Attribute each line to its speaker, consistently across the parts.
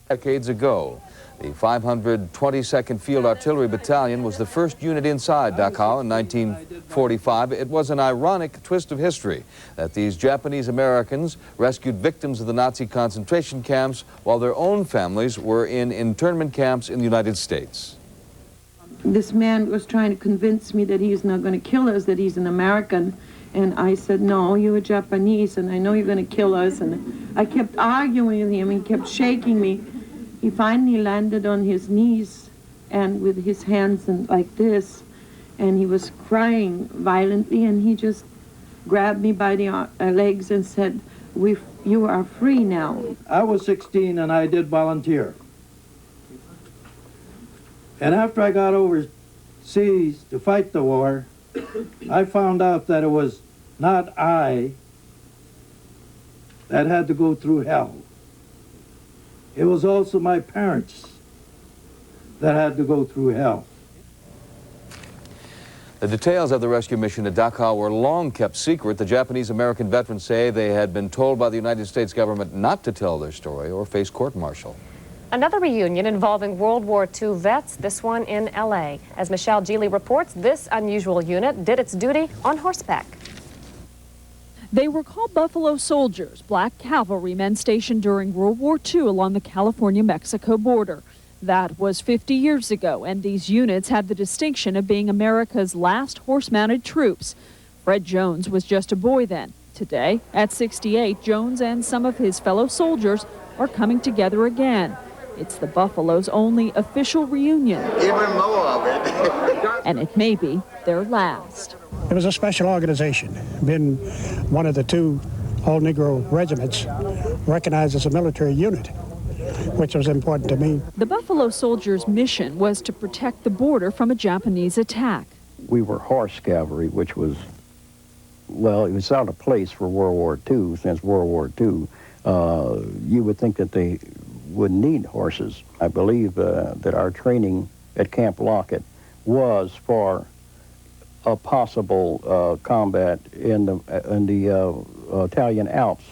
Speaker 1: Decades ago, the 522nd Field Artillery Battalion was the first unit inside Dachau in 1945. It was an ironic twist of history that these Japanese Americans rescued victims of the Nazi concentration camps while their own families were in internment camps in the United States.
Speaker 2: This man was trying to convince me that he's not going to kill us, that he's an American. And I said, no, you're Japanese, and I know you're going to kill us. And I kept arguing with him. He kept shaking me. He finally landed on his knees and with his hands like this, and he was crying violently, and he just grabbed me by the legs and said, you are free now.
Speaker 3: I was 16 and I did volunteer. And after I got overseas to fight the war, I found out that it was not I that had to go through hell. It was also my parents that had to go through hell.
Speaker 1: The details of the rescue mission at Dachau were long kept secret. The Japanese-American veterans say they had been told by the United States government not to tell their story or face court-martial.
Speaker 4: Another reunion involving World War II vets, this one in L.A. As Michelle Geely reports, this unusual unit did its duty on horseback.
Speaker 5: They were called Buffalo Soldiers, black cavalrymen stationed during World War II along the California-Mexico border. That was 50 years ago, and these units had the distinction of being America's last horse-mounted troops. Fred Jones was just a boy then. Today, at 68, Jones and some of his fellow soldiers are coming together again. It's the Buffalo's only official reunion.
Speaker 6: Even more of it.
Speaker 5: And it may be their last.
Speaker 7: It was a special organization, been one of the two all-Negro regiments recognized as a military unit, which was important to me.
Speaker 5: The Buffalo Soldiers' mission was to protect the border from a Japanese attack.
Speaker 8: We were horse cavalry, which was, well, it was out of place for World War II. Since World War II, you would think that they would need horses. I believe that our training at Camp Lockett was for a possible combat in the Italian Alps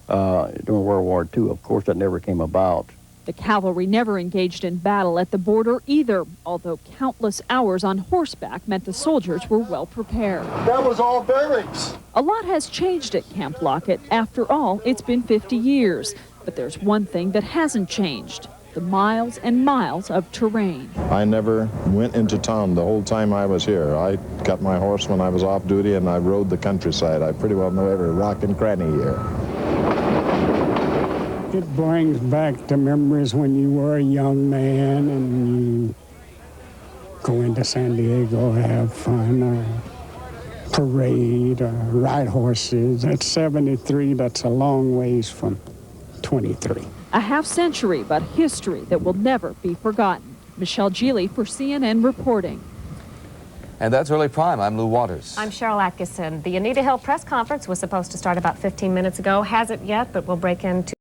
Speaker 8: during World War II. Of course, that never came about.
Speaker 5: The cavalry never engaged in battle at the border either, although countless hours on horseback meant the soldiers were well prepared.
Speaker 6: That was all barracks.
Speaker 5: A lot has changed at Camp Lockett. After all, it's been 50 years. But there's one thing that hasn't changed: the miles and miles of terrain.
Speaker 9: I never went into town the whole time I was here. I got my horse when I was off duty, and I rode the countryside. I pretty well know every rock and cranny here.
Speaker 7: It brings back the memories when you were a young man and you go into San Diego, have fun, or parade, or ride horses. At 73, that's a long ways from 23.
Speaker 5: A half century, but history that will never be forgotten. Michelle Geely for CNN Reporting.
Speaker 1: And that's Early Prime. I'm Lou Waters.
Speaker 4: I'm Cheryl Atkinson. The Anita Hill press conference was supposed to start about 15 minutes ago. Hasn't yet, but we'll break into